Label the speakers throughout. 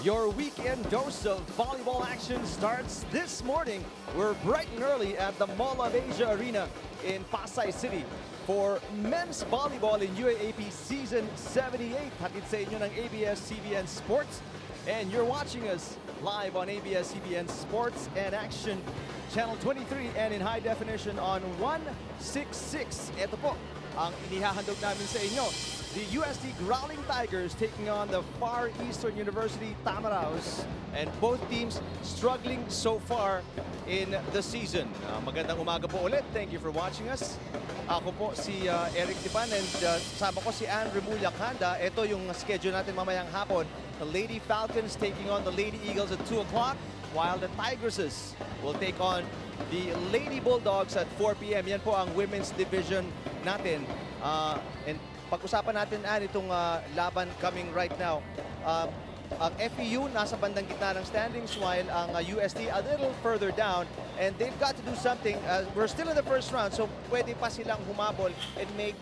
Speaker 1: Your weekend dose of volleyball action starts this morning. We're bright and early at the Mall of Asia Arena in Pasay City for men's volleyball in UAAP Season 78. Hatid sa inyo ng ABS-CBN Sports. And you're watching us live on ABS-CBN Sports and Action Channel 23 and in high definition on 166. Ito po ang inihahandog namin sa inyo. The UST Growling Tigers taking on the Far Eastern University Tamaraos, and both teams struggling so far in the season. Magandang umaga po ulit. Thank you for watching us. Ako po si Eric Tipan and sama ko si Ann Remulla Kanda. Ito yung schedule natin mamayang hapon. The Lady Falcons taking on the Lady Eagles at 2 o'clock, while the Tigresses will take on the Lady Bulldogs at 4 p.m. Yan po ang women's division natin. And pag-usapan natin itong laban coming right now. Ang FEU nasa bandang gitna ng standings while ang UST a little further down, and they've got to do something. We're still in the first round, so pwede pa silang humabol and make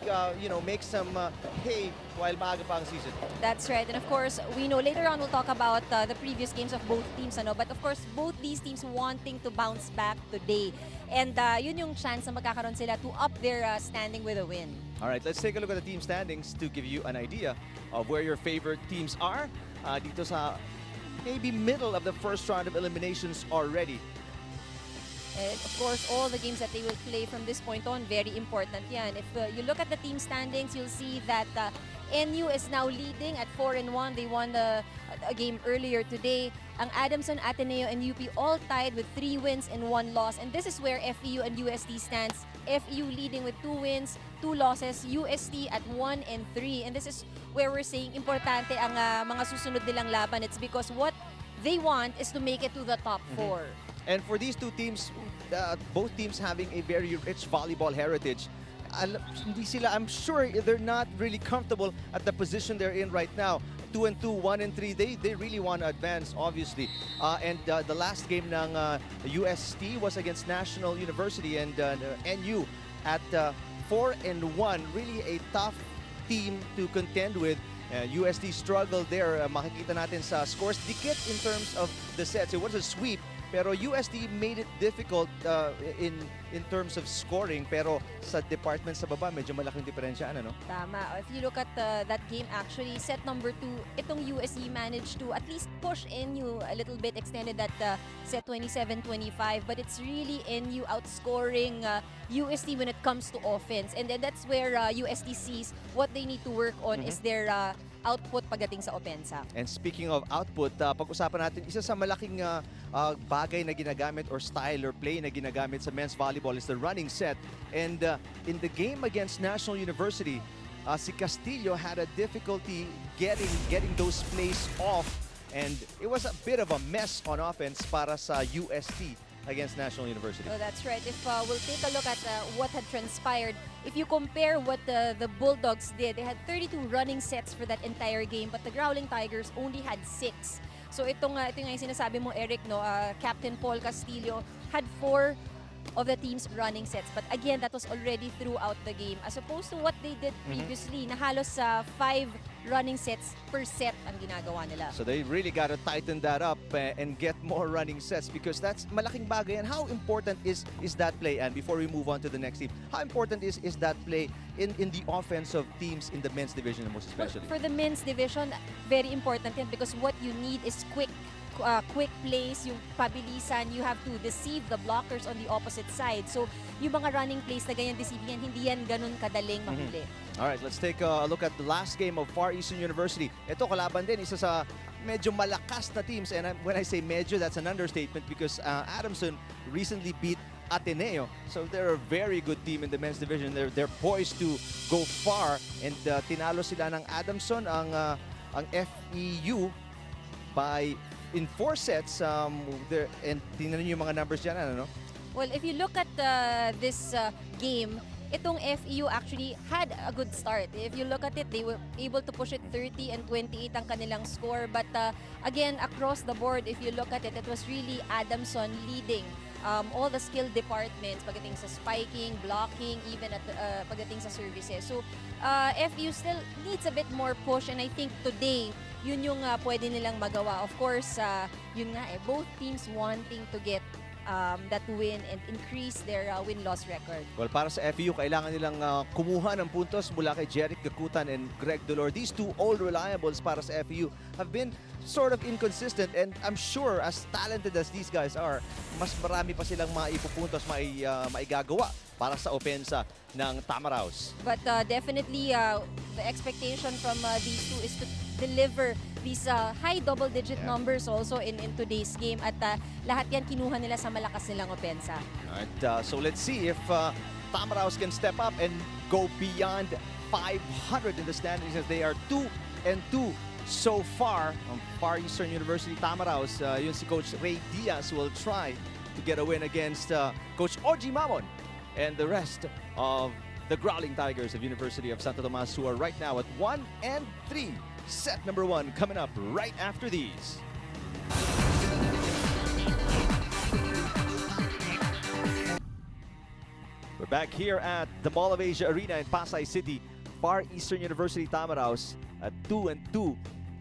Speaker 1: make some hay while maaga pa ang season.
Speaker 2: That's right, and of course we know later on we'll talk about the previous games of both teams, but of course both these teams wanting to bounce back today, and yun yung chance na magkakaroon sila to up their standing with a win.
Speaker 1: All right, let's take a look at the team standings to give you an idea of where your favorite teams are. Dito sa maybe middle of the first round of eliminations already.
Speaker 2: And of course, all the games that they will play from this point on, very important yan. If you look at the team standings, you'll see that NU is now leading at 4-1. They won a game earlier today. Ang Adamson, Ateneo, and UP all tied with 3 wins and 1 loss. And this is where FEU and UST stands. FEU leading with 2 wins, 2 losses. UST at 1 and 3. And this is where we're saying importante ang mga susunod nilang laban. It's because what they want is to make it to the top 4.
Speaker 1: And for these two teams, both teams having a very rich volleyball heritage, I'm sure they're not really comfortable at the position they're in right now. 2-2, 1-3, they really want to advance, obviously. And the last game ng UST was against National University, and NU at 4-1. Really a tough team to contend with. UST struggled there. Makikita natin sa scores. Dikit in terms of the sets. It was a sweep. Pero UST made it difficult in terms of scoring, pero sa department sa baba, medyo malaking diferensya, ano?
Speaker 2: Tama. If you look at that game, actually, set number 2, itong UST managed to at least push NU a little bit, extended that set 27-25, but it's really NU outscoring UST when it comes to offense. And then that's where UST sees what they need to work on is their output pagdating sa opensa.
Speaker 1: And speaking of output, pag-usapan natin, isa sa malaking bagay na ginagamit or style or play na ginagamit sa men's volleyball is the running set. And in the game against National University, si Castillo had a difficulty getting those plays off, and it was a bit of a mess on offense para sa UST against National University.
Speaker 2: Oh, that's right. If we'll take a look at what had transpired, if you compare what the Bulldogs did, they had 32 running sets for that entire game, but the Growling Tigers only had 6. So ito nga yung sinasabi mo, Eric, no? Captain Paul Castillo had 4 of the team's running sets. But again, that was already throughout the game. As opposed to what they did previously, na halos 5 running sets per set ang ginagawa nila.
Speaker 1: So they really got to tighten that up and get more running sets, because that's malaking bagay. And how important is that play? And before we move on to the next team, how important is that play in the offense of teams in the men's division most especially?
Speaker 2: For the men's division, very important yan, because what you need is quick plays, yung pabilisan. You have to deceive the blockers on the opposite side. So, yung mga running plays na ganyan deceiving yan, hindi yan ganun kadaling mahuli.
Speaker 1: All right, let's take a look at the last game of Far Eastern University. Ito, kalaban din, isa sa medyo malakas na teams. And when I say medyo, that's an understatement, because Adamson recently beat Ateneo. So they're a very good team in the men's division. They're poised to go far, and tinalo sila ng Adamson ang FEU in 4 sets, and tingnan niyo yung mga numbers dyan, ano?
Speaker 2: Well, if you look at this game, itong FEU actually had a good start. If you look at it, they were able to push it 30 and 28 ang kanilang score. But again, across the board, if you look at it, it was really Adamson leading all the skill departments pagdating sa spiking, blocking, even at pagdating sa services. So FEU still needs a bit more push, and I think today yun yung pwede nilang magawa. Of course, yun nga both teams wanting to get that win and increase their win-loss record.
Speaker 1: Well, para sa FEU, kailangan nilang kumuha ng puntos mula kay Jeric Gakutan and Greg Dolor. These two old reliables para sa FEU have been sort of inconsistent, and I'm sure as talented as these guys are, mas marami pa silang maipupuntos, maigagawa para sa opensa ng Tamaraws.
Speaker 2: But definitely, the expectation from these two is to deliver these high double-digit numbers also in today's game. At lahat yan kinuha nila sa malakas nilang opensa.
Speaker 1: Alright, so let's see if Tamaraws can step up and go beyond 500 in the standings, as they are 2-2 so far. Far Eastern University Tamaraws, yun si Coach Ray Diaz will try to get a win against Coach Oji Mamon and the rest of the Growling Tigers of University of Santo Tomas, who are right now at 1-3. Set number 1 coming up right after these. We're back here at the Mall of Asia Arena in Pasay City. Far Eastern University Tamaraws at 2-2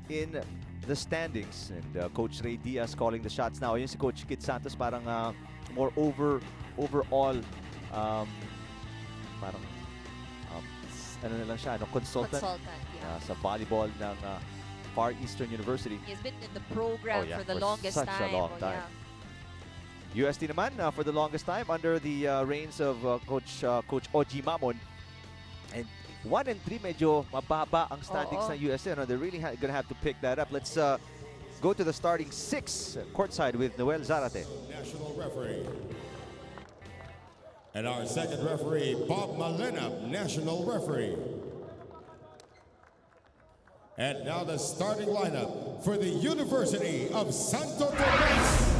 Speaker 1: in the standings. And Coach Ray Diaz calling the shots now. Yun si Coach Kid Santos, parang more overall parang ano na lang siya, consultant sa volleyball ng Far Eastern University.
Speaker 2: He's been in the program for the longest
Speaker 1: such
Speaker 2: time.
Speaker 1: a long time. UST naman for the longest time under the reigns of Coach Oji Mamon. And 1-3, medyo mababa ang standings ng UST. They're really gonna have to pick that up. Let's go to the starting 6 courtside with Noel Zarate.
Speaker 3: National referee. And our second referee, Bob Malena, national referee. And now the starting lineup for the University of Santo Tomas.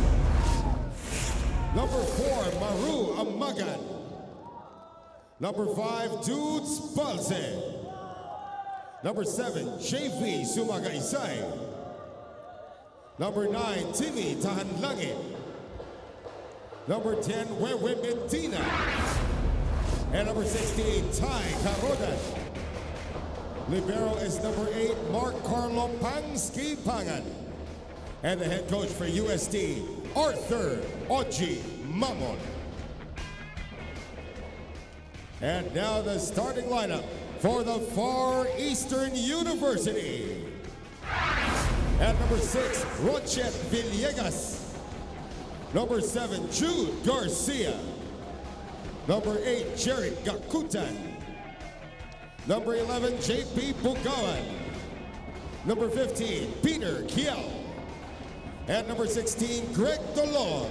Speaker 3: Number 4, Maru Amagan. Number 5, Dudes Balse. Number 7, JV Sumagaysay. Number 9, Timmy Tahanlangit. Number 10, Wewe Medina. And number 16, Ty Carodan. Libero is number 8, Mark Carlo Pangsky Pangan. And the head coach for UST, Arthur Oji Mamon. And now the starting lineup for the Far Eastern University. At number 6, Rochet Villegas. Number 7, Jude Garcia. Number 8, Jeric Gakutan. Number 11, JP Bugawan. Number 15, Peter Kiel. And number 16, Greg Dolor.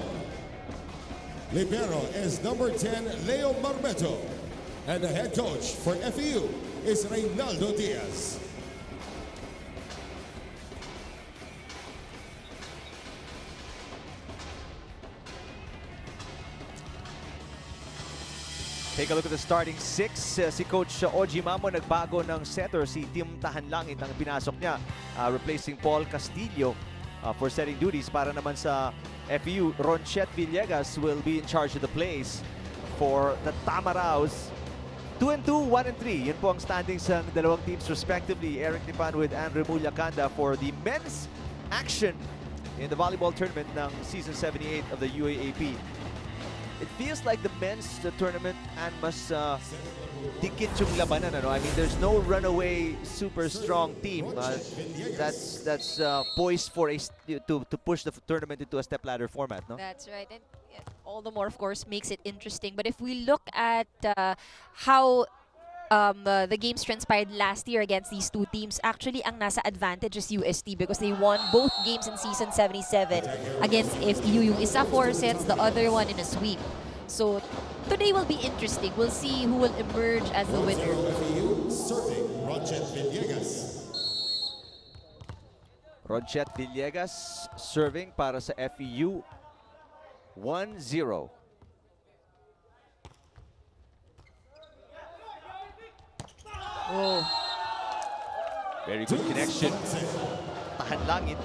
Speaker 3: Libero is number 10, Leo Marmeto. And the head coach for FEU is Reynaldo Diaz.
Speaker 1: Take a look at the starting 6. Si Coach Oji Mamon nagbago ng setter. Si Tim Tahanlangit ang pinasok niya, replacing Paul Castillo for setting duties. Para naman sa FEU, Ronchet Villegas will be in charge of the plays for the Tamaraws. 2-2, 1-3. Yun po ang standings ng dalawang teams respectively. Eric Tipan with Andrew Mulyakanda for the men's action in the volleyball tournament ng Season 78 of the UAAP. It feels like the men's tournament and mas dikit yung labanan. I mean, there's no runaway super strong team that's poised for to push the tournament into a step ladder format. No?
Speaker 2: That's right, and all the more, of course, makes it interesting. But if we look at how the games transpired last year against these two teams, actually ang nasa advantage is UST because they won both games in Season 77 against FEU. Yung isa 4 sets, the other one in a sweep. So today will be interesting. We'll see who will emerge as the winner.
Speaker 3: FEU serving Ronchet Villegas.
Speaker 1: Ronchet Villegas serving para sa FEU. 1-0.
Speaker 2: Oh.
Speaker 1: Very good connection. Tahanlangit.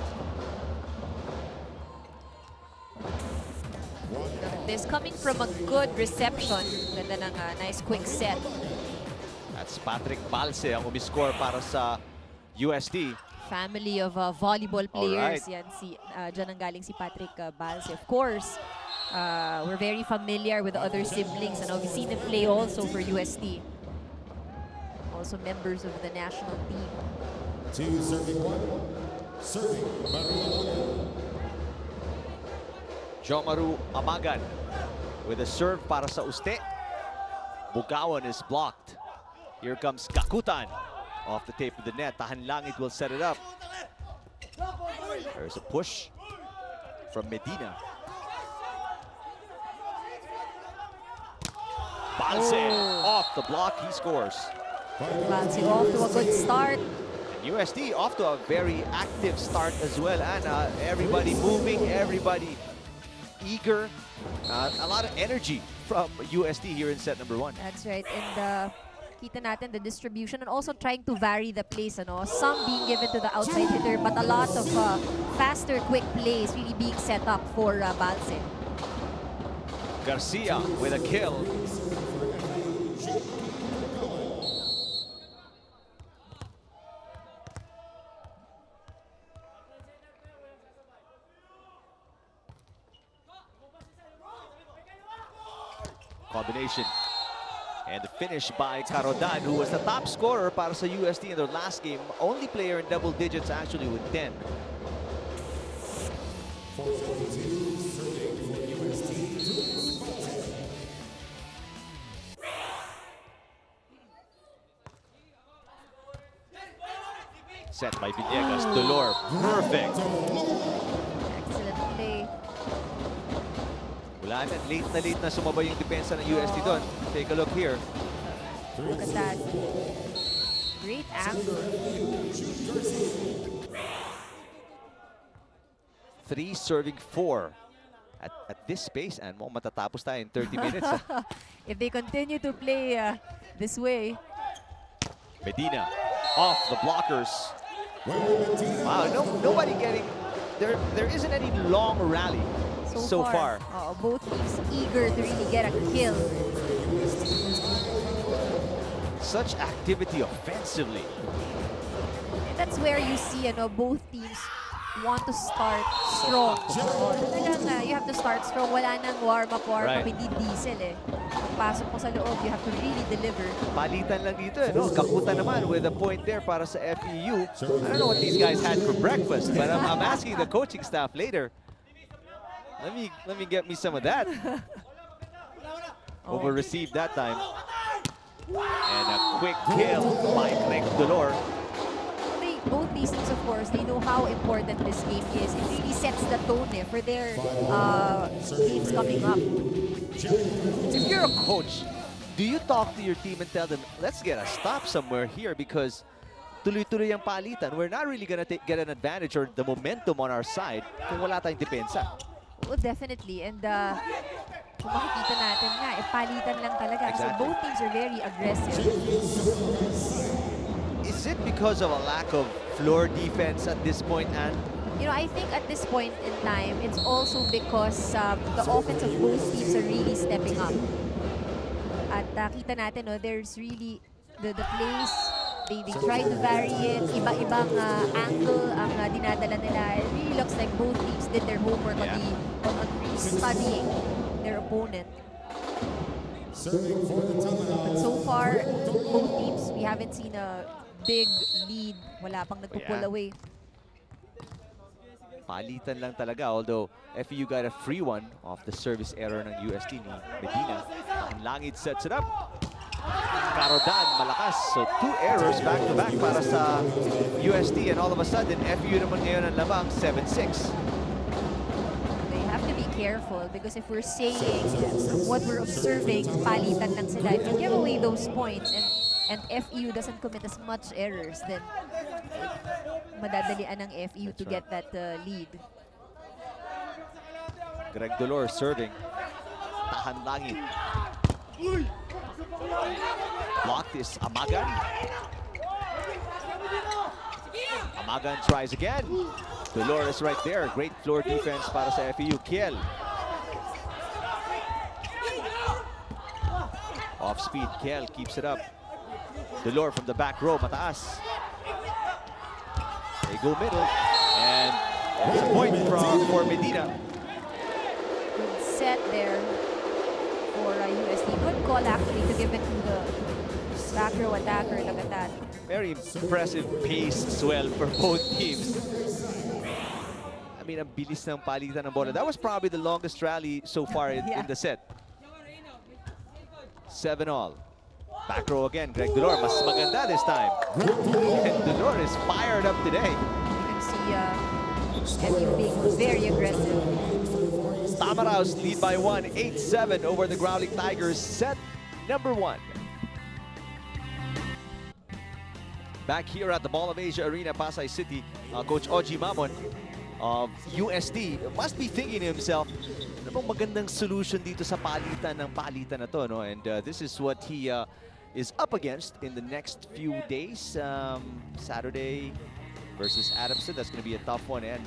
Speaker 2: This coming from a good reception. Ganda ng nice quick set.
Speaker 1: That's Patrick Balse ang umiscore para sa UST.
Speaker 2: Family of volleyball players.
Speaker 1: Alright.
Speaker 2: Yan dyan ang galing si Patrick Balse. Of course, we're very familiar with the other siblings, and we've seen them play also for UST. Also members of the national team.
Speaker 3: 2 serving 1. Serving Maru.
Speaker 1: Jomaru Amagan with a serve para sa Uste. Bugawan is blocked. Here comes Kakutan off the tape of the net. Tahan Langit will set it up. There's a push from Medina. Balse off the block, he scores.
Speaker 2: Balse off to a good start.
Speaker 1: UST off to a very active start as well, and everybody moving, everybody eager, a lot of energy from UST here in set number 1.
Speaker 2: That's right, and kita natin the distribution and also trying to vary the plays. Some being given to the outside hitter, but a lot of faster, quick plays really being set up for Balse.
Speaker 1: Garcia with a kill. Combination. And the finish by Carodan, who was the top scorer para sa UST in their last game. Only player in double digits actually with 10.
Speaker 3: 472 serving for UST.
Speaker 1: Set by Villegas. Dolor. Perfect.
Speaker 2: Excellent play.
Speaker 1: Wala na. Late na sumabay yung depensa ng UST doon. Take a look here.
Speaker 2: Look at that. Great angle.
Speaker 1: 3 serving 4. At this pace, and mo matatapos tayo in 30 minutes.
Speaker 2: If they continue to play this way.
Speaker 1: Medina off the blockers. Wow, nobody getting there isn't any long rally so far.
Speaker 2: Both teams eager to really get a kill.
Speaker 1: Such activity offensively.
Speaker 2: That's where you see both teams want to start strong. You have to start strong. Wala nang warm-up, hindi diesel eh. Pasok mo sa loob, you have to really deliver.
Speaker 1: Palitan lang dito, no? Kakutan naman with a point there para sa FEU. I don't know what these guys had for breakfast, but I'm asking the coaching staff later. Let me get me some of that. Over received that time. And a quick kill by Greg Dolor.
Speaker 2: Both these teams, of course, they know how important this game is. It really sets the tone for their games coming up.
Speaker 1: If you're a coach, do you talk to your team and tell them, let's get a stop somewhere here because tuloy-tuloy ang palitan. We're not really gonna get an advantage or the momentum on our side kung wala tayong depensa.
Speaker 2: Oh, definitely. And kung makikita natin nga, palitan lang talaga.
Speaker 1: Exactly.
Speaker 2: So both teams are very aggressive.
Speaker 1: Is it because of a lack of floor defense at this point, Anne?
Speaker 2: I think at this point in time, it's also because the offense of both teams are really stepping up. At kita natin, there's really the plays, they try to vary it, iba-ibang angle ang dinadala nila. It really looks like both teams did their homework on really studying their opponent. But so far, both teams, we haven't seen a big lead. Wala pang nagpo-pull away.
Speaker 1: Palitan lang talaga, although FEU got a free one off the service error ng UST ni Medina. And Langit sets it up. Carodan, malakas. So 2 errors back-to-back para sa UST. And all of a sudden, FEU naman ngayon ang lamang 7-6.
Speaker 2: They have to be careful because if we're saying what we're observing, palitan lang sila. If you give away those points and FEU doesn't commit as much errors, then madadalian ng FEU to get that lead.
Speaker 1: Greg Dolor serving. Tahan Langit. Blocked is Amagan. Amagan tries again. Dolor is right there. Great floor defense para sa FEU. Kiel. Off speed, Kel keeps it up. Delor from the back row, mataas. They go middle, and it's a point for Medina.
Speaker 2: Good set there for UST. Good call actually to give it to the back row attacker. Look at that.
Speaker 1: Very impressive pace as well for both teams. I mean, ang bilis ng palitan ng bola. That was probably the longest rally so far in the set. 7-all. Back row again, Greg Delor. Mas maganda this time. And Delor is fired up today.
Speaker 2: You can see FEU being very aggressive.
Speaker 1: Tamaraos lead by 1, 8-7 over the Growling Tigers. Set number 1. Back here at the Mall of Asia Arena, Pasay City, Coach Oji Mamon of UST must be thinking to himself, ano bang magandang solution dito sa palitan na to, no? And this is what he is up against in the next few days. Saturday versus Adamson, that's going to be a tough one, and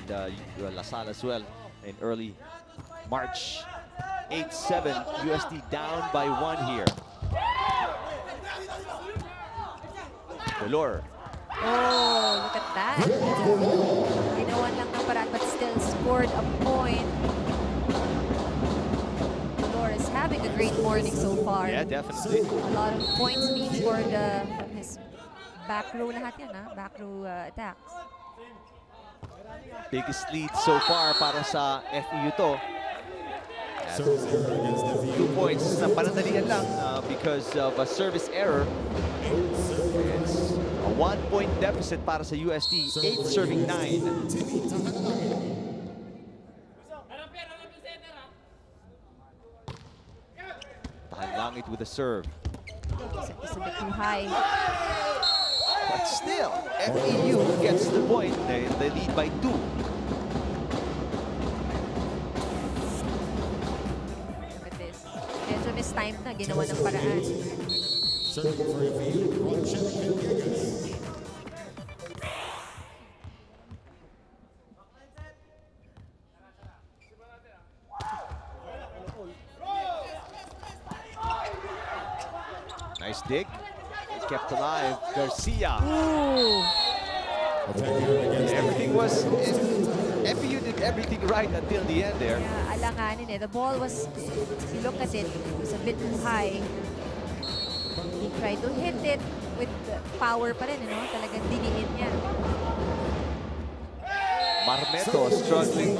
Speaker 1: La Salle as well in early March. 8-7, UST down by 1 here. Delor.
Speaker 2: Oh, look at that. Ginawan lang ng paraan but still scored a point. Delor is having a great morning so far.
Speaker 1: Yeah, definitely.
Speaker 2: A lot of points being scored from his back row lahat yan, back row attacks.
Speaker 1: Biggest lead so far para sa FEU to. 2 points na panandalian lang because of a service error. It's a 1-point deficit para sa UST, 8 serving 9. Tahanlangit with a serve.
Speaker 2: It's a bit too high.
Speaker 1: But still, FEU gets the point. They lead by 2.
Speaker 2: Look at this. Medyo mistimed na, ginawa ng paraan.
Speaker 1: Nice dig. Kept alive. Garcia.
Speaker 2: Ooh.
Speaker 1: Everything was... FEU did everything right until the end there.
Speaker 2: Yeah, alanganin eh. The ball was, if you look at it, it was a bit too high. He tried to hit it with power pa rin, Talagang diniin niya.
Speaker 1: Marmeto struggling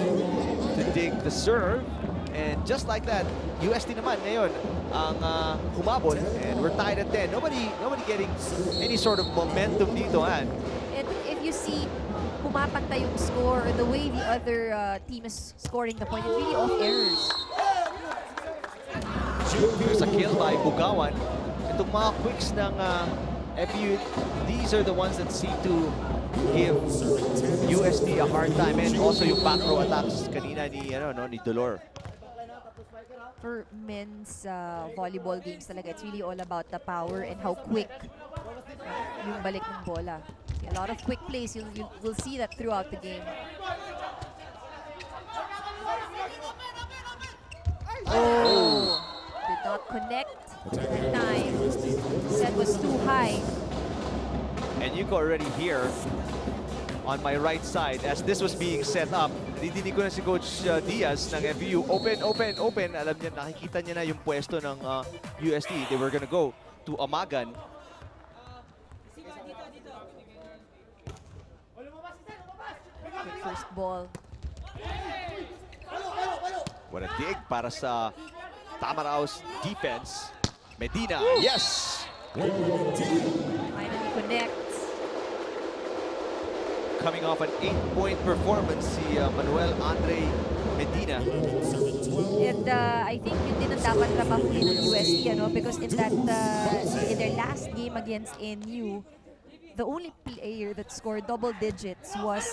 Speaker 1: to dig the serve. And just like that, UST naman ngayon ang humabol, and we're tied at 10. Nobody getting any sort of momentum dito.
Speaker 2: And if you see pumapantay yung score, or the way the other team is scoring the point, it's really off errors.
Speaker 1: There's a kill by Bugawan. Itong mga quicks ng FEU, these are the ones that seem to give UST a hard time. And also yung back row attacks kanina ni Delor.
Speaker 2: For men's volleyball games talaga, it's really all about the power and how quick yung balik ng bola. A lot of quick plays, you'll see that throughout the game. Oh! Did not connect that time. Set was too high.
Speaker 1: And you can already hear on my right side as this was being set up. Didinig ko na si Coach Diaz ng FEU. Open, open, open. Alam niya, nakikita niya na yung pwesto ng UST. They were gonna go to Amagan.
Speaker 2: Good first ball.
Speaker 1: What a dig para sa Tamaraos defense. Medina, yes!
Speaker 2: Finally connects.
Speaker 1: Coming off an 8-point performance, si Manuel Andre Medina.
Speaker 2: And I think yun din ang dapat trabahuin ng UST, because in their last game against NU, the only player that scored double digits was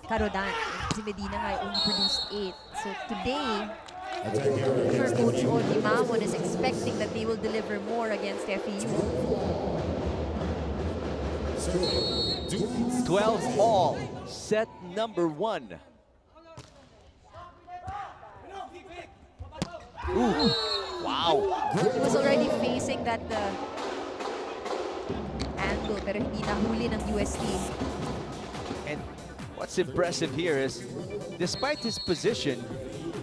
Speaker 2: Carodan. Si Medina nga only produced 8. So today, sure Coach Oji Mamon is expecting that they will deliver more against FEU.
Speaker 1: 12 all, set number 1. Ooh, wow. Wow.
Speaker 2: He was already facing that angle, pero hindi nahuli ng UST.
Speaker 1: And what's impressive here is, despite his position,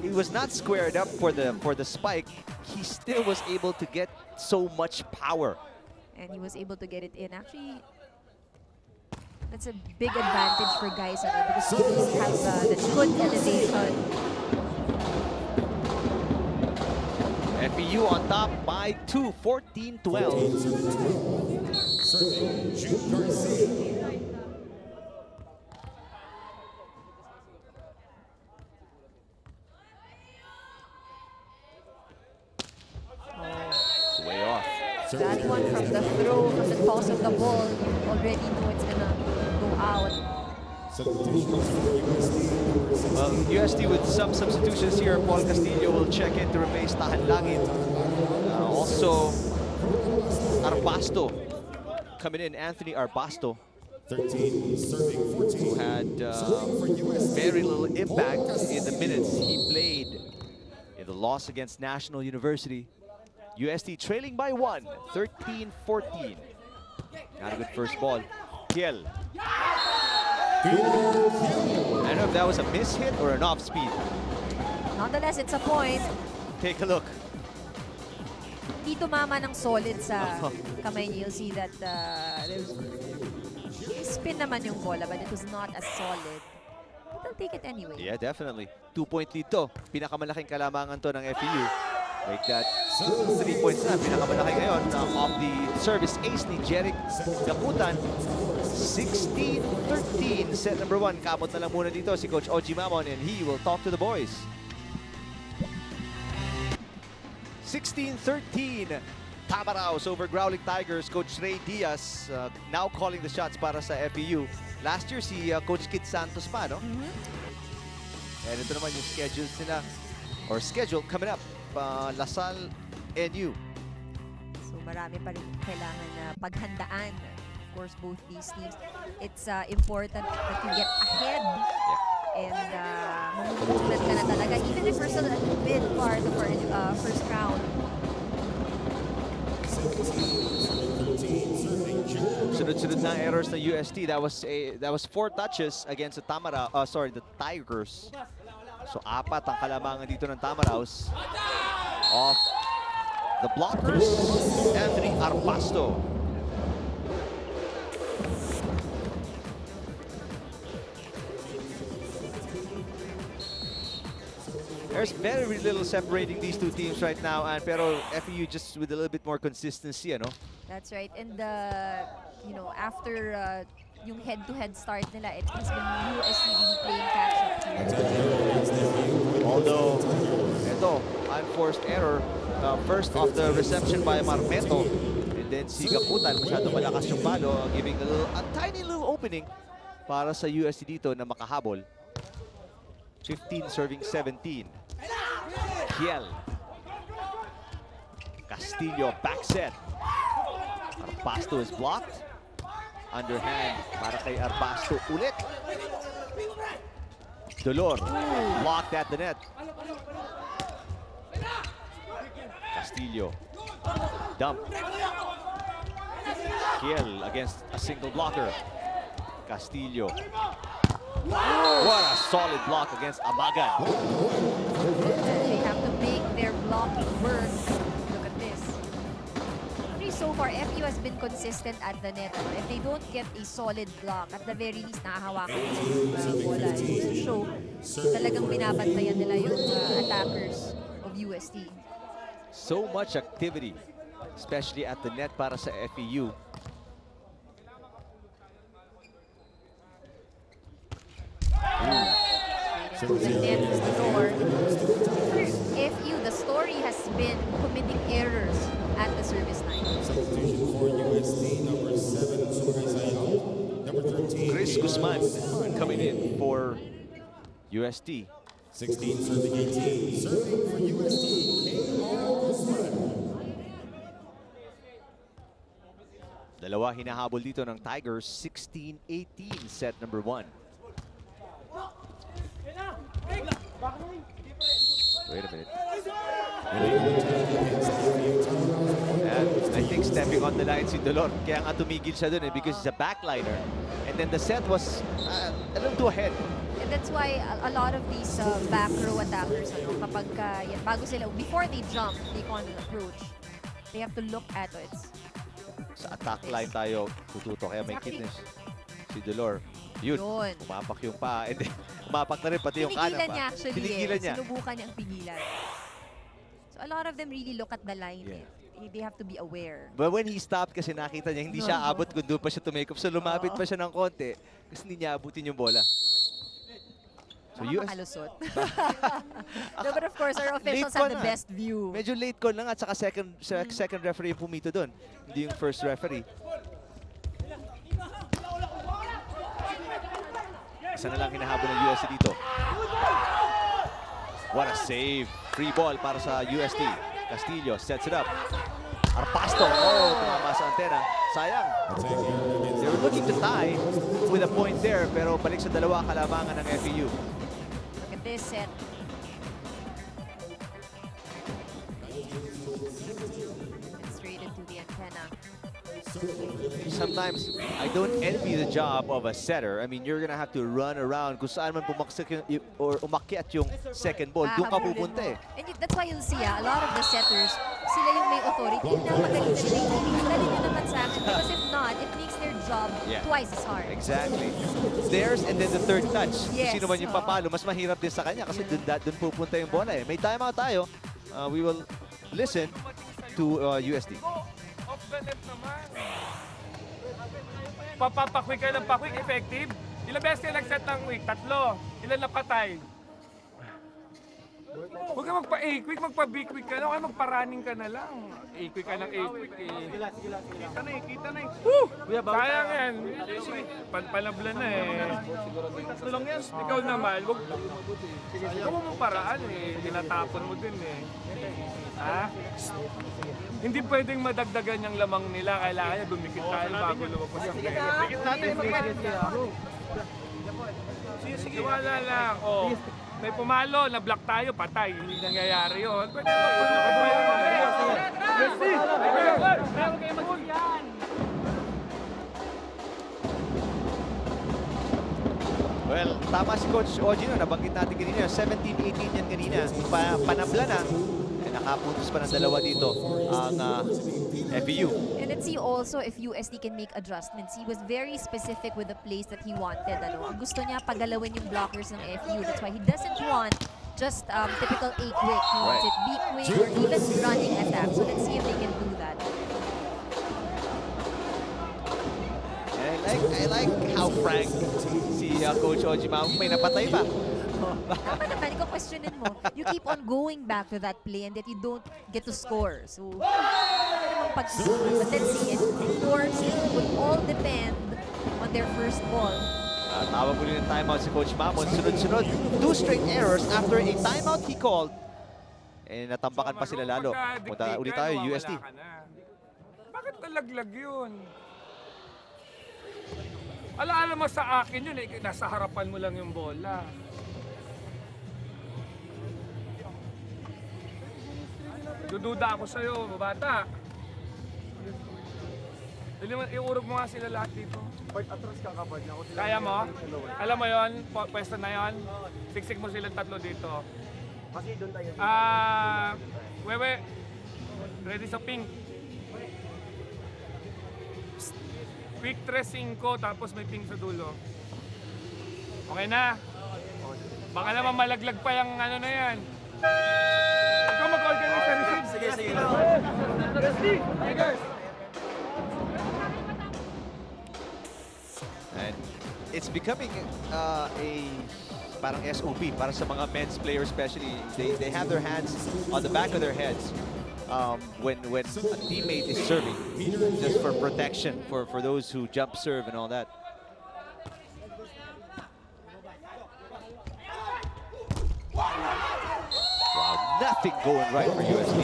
Speaker 1: he was not squared up for the spike. He still was able to get so much power.
Speaker 2: And he was able to get it in. Actually, that's a big advantage for guys because teams have that good elevation.
Speaker 1: FEU on top by 2, 14-12.
Speaker 3: Serving Jude Garcia.
Speaker 1: Way off.
Speaker 2: That one from the throw, from the toss of the ball, you already know it's gonna go out.
Speaker 1: Well, UST with some substitutions here. Paul Castillo will check in to replace Tahan Langit. Also, Arbasto coming in. Anthony Arbasto,
Speaker 3: 13 serving 14.
Speaker 1: who had very little impact in the minutes he played in the loss against National University. UST trailing by 1, 13-14. Not a good first ball. Kiel. I don't know if that was a miss hit or an off speed.
Speaker 2: Nonetheless, it's a point.
Speaker 1: Take a look.
Speaker 2: Hindi tumama ng solid sa kamay niya. You'll see that spin naman yung bola, but it was not as solid. But they'll take it anyway.
Speaker 1: Yeah, definitely. 2-point lead to. Pinakamalaking kalamangan to ng FEU. Like that, 3 points na. Pinakamalaki ngayon off the service ace ni Jeric Gaputan. 16-13, set number 1. Kamot na lang muna dito si Coach Oji Mamon, and he will talk to the boys. 16-13, Tamaraos over Growling Tigers. Coach Ray Diaz now calling the shots para sa FEU. Last year si Coach Kid Santos pa, no? And ito naman yung schedules nila, or schedule coming up. Lasal, NU.
Speaker 2: So marami pa rin kailangan na paghandaan. Of course, both these teams. It's important that you get ahead. And mamumulat ka na talaga. Even if we're still a bit part of our first round.
Speaker 1: Sunod-sunod na errors ng UST. That was 4 touches against the the Tigers. So 4 ang kalamangan dito ng Tamaraos. Off the blockers, Anthony Arbasto. There's very little separating these two teams right now, pero FEU just with a little bit more consistency, ano?
Speaker 2: That's right. And you know, after yung head-to-head start nila, it has been UST playing catch-up here.
Speaker 1: Although, ito, unforced error. First off the reception by Marmeto, and then si Gaputan, masyado malakas yung palo, giving a tiny little opening para sa UST dito na makahabol. 15 serving 17. Kiel. Castillo back set. Arbasto is blocked. Underhand para kay Arbasto ulit. Dolor blocked at the net. Castillo. Dump. Kiel against a single blocker. Castillo. What a solid block against Amagan.
Speaker 2: They have to make their blocking work. Look at this. So far, FEU has been consistent at the net. If they don't get a solid block, at the very least, nakahawakan yung bola. It goes to show talagang binabantayan nila yung attackers of UST.
Speaker 1: So much activity, especially at the net para sa FEU.
Speaker 2: The net is the door. FEU, the story has been committing errors at the service line.
Speaker 3: Substitution for UST, number 7, number 13.
Speaker 1: Chris Guzman coming in for UST.
Speaker 3: 16 serving 18. Serving for UST, K.R. Guzman.
Speaker 1: Dalawa hinahabol dito ng Tigers, 16-18, set number 1. Wait a minute. And I think stepping on the line si Dolor. Kaya nga tumigil siya dun because he's a backliner. And then the set was a little too ahead.
Speaker 2: And that's why a lot of these back row attackers, kapag yan, bago sila, before they jump, they can't approach. They have to look at it.
Speaker 1: Sa attack line tayo, tututo. Kaya may kidness. Si Dolor. Yun. Umapak yung paa. And then, umapak na rin pati yung kanan pa.
Speaker 2: Niya actually.
Speaker 1: Tinigilan niya.
Speaker 2: Sinubukan niya ang pigilan. So a lot of them really look at the line.
Speaker 1: Yeah.
Speaker 2: They have to be aware.
Speaker 1: But when he stopped kasi nakita niya, hindi siya abot kung doon pa siya tumake-off. So lumapit pa siya ng konti kasi hindi niya abutin yung bola.
Speaker 2: So makalusot. No, but of course, our officials have the best view.
Speaker 1: Medyo late call lang at saka second referee yung pumito doon. Hindi yung first referee. Isa na lang hinahabol ng UST dito. What a save. Free ball para sa UST. Castillo sets it up. Arpasto. Oh, tumama sa antena. Sayang. They were looking to tie with a point there, pero balik sa dalawa kalamangan ng FEU.
Speaker 2: Look at this set. Straight into the antenna.
Speaker 1: Sometimes, I don't envy the job of a setter. I mean, you're gonna have to run around kung saan man pumaksak or umakyat yung second ball. Doon ka pupunta eh.
Speaker 2: And that's why you'll see, a lot of the setters, sila yung may authority. Dali nyo naman sa akin. Because if not, it makes their job twice as hard.
Speaker 1: Exactly. Theirs and then the third touch.
Speaker 2: Yes.
Speaker 1: Sino man yung papalo, mas mahirap din sa kanya kasi doon pupunta yung bola eh. May timeout tayo. We will listen to UST.
Speaker 4: Off the net naman. Papapakwik ka ng pakwik, effective. Ilang beses kayo nag-set ng week? 3. Ilan napatay? Huwag ka magpa-A-quick, magpa-B-quick ka na. Huwag magpa-running ka na lang. A-quick ka ng A-quick eh. Kita na eh, kita na eh. Woo! Sayang yan. Panabla na eh. Ito lang yan. Ikaw naman, huwag mo mong paraan eh. Tinatapon mo din eh. Ha? Hindi pwedeng madagdagan yung lamang nila. Kailangan niya dumikit tayo bago lumabas yung pera. Dumikit natin. Sige, wala lang. Oh, may pumalo, na-block tayo, patay. Hindi nangyayari yun. Pwede
Speaker 1: Well, tama si Coach Oji no, nabanggit natin kanina. 17-18 yan kanina. Panabla na. Nakapuntos pa ng dalawa dito ang FEU.
Speaker 2: And let's see also if UST can make adjustments. He was very specific with the plays that he wanted. Ang gusto niya pagalawin yung blockers ng FEU. That's why he doesn't want just typical A-quick. He wants it B-quick or even running attack. So let's see if they can do that.
Speaker 1: I like how frank si Coach Ojima. May napatay pa.
Speaker 2: Tama naman, ikaw questionin mo. You keep on going back to that play and that you don't get to score. So, but let's see it. Of course, it would all depend on their first ball.
Speaker 1: Tawag ulit ng timeout si Coach Mamon. Sunod-sunod, 2 straight errors after a timeout he called. Eh, natambakan pa sila lalo. Punta ulit tayo, UST.
Speaker 4: Bakit nalaglag yun? Alaala mo sa akin yun, eh, nasa harapan mo lang yung bola. Dududa ako sa'yo, bata. Iurog mo nga sila lahat dito.
Speaker 5: Atras ka kapag niya.
Speaker 4: Kaya mo? Alam mo yon, pwesto na yon. Siksik mo silang 3 dito.
Speaker 5: Kasi doon tayo.
Speaker 4: Wewe, ready sa pink. Quick 3-5, tapos may pink sa dulo. Okay na? Baka naman malaglag pa yung ano na yan. Ikaw mag-organize sa receive.
Speaker 5: Sige, sige.
Speaker 1: And it's becoming a parang SOP para sa mga men's players especially. They have their hands on the back of their heads when a teammate is serving, just for protection for those who jump serve and all that. Wow, nothing going right for UST.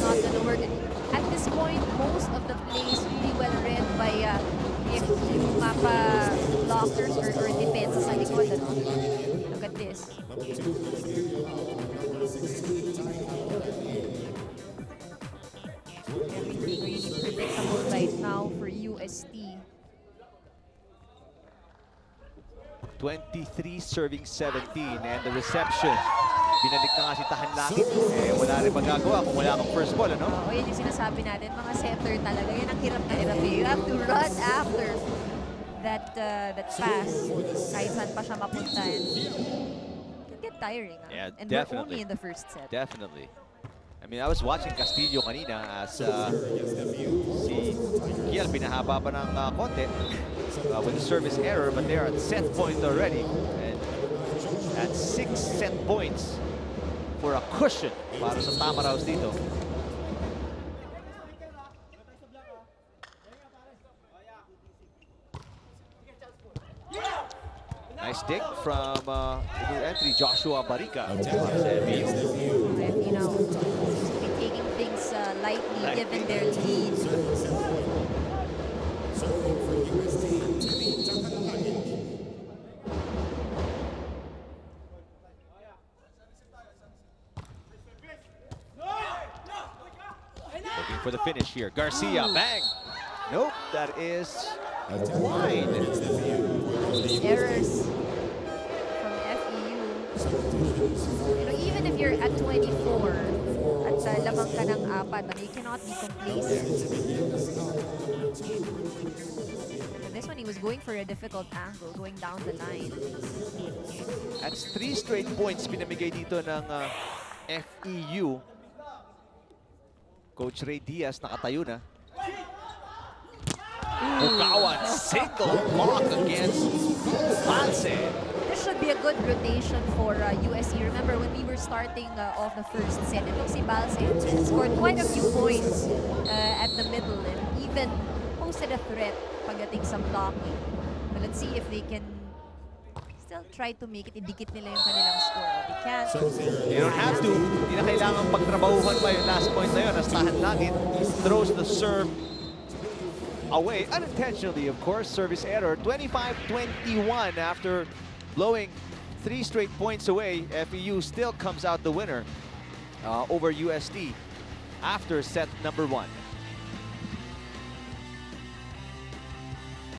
Speaker 2: Not gonna work. At this point, most of the plays really well read by if mapa blockers or defense sa likod. Look at this.
Speaker 1: 23 serving 17, and the reception. Binalik na nga si Tahan Langit. Eh, wala rin magagawa kung wala kang first ball, ano?
Speaker 2: Oo, yun yung sinasabi natin. Mga setter talaga. Yan ang hirap na hirap. You have to run after that pass. Kahit saan pa siya mapunta. It can get tiring.
Speaker 1: Yeah,
Speaker 2: and we're
Speaker 1: definitely.
Speaker 2: only in the first set.
Speaker 1: Definitely. I mean, I was watching Castillo kanina as si Kiel pinahaba pa ng konti with the service error, but they're at set point already. And at 6 set points for a cushion para sa Tamaraws dito. Nice dig from new entry Joshua Barica.
Speaker 2: You know, taking things lightly given their lead.
Speaker 3: Serving for UST, Timmy Takalangit.
Speaker 1: Looking for the finish here. Garcia, bang! Nope, that is wide.
Speaker 2: Errors from FEU. You know, even if you're at 24 at lamang ka ng 4, you cannot be complacent. And this one, he was going for a difficult angle, going down the line.
Speaker 1: That's 3 straight points pinamigay dito ng FEU. Coach Ray Diaz nakatayo na. Bukawan, single block against Balse.
Speaker 2: This should be a good rotation for USC. Remember when we were starting off the first set, itong si Balse scored quite a few points at the middle and even posted a threat pagdating sa blocking. But let's see if they can still try to make it. Idikit nila yung kanilang score. They can't.
Speaker 1: You don't have to. Hindi na kailangan pagtrabahuhan pa yung last point na yun. As Tahan Langit throws the serve away, unintentionally, of course. Service error. 25-21 after blowing 3 straight points away. FEU still comes out the winner over UST after set number 1.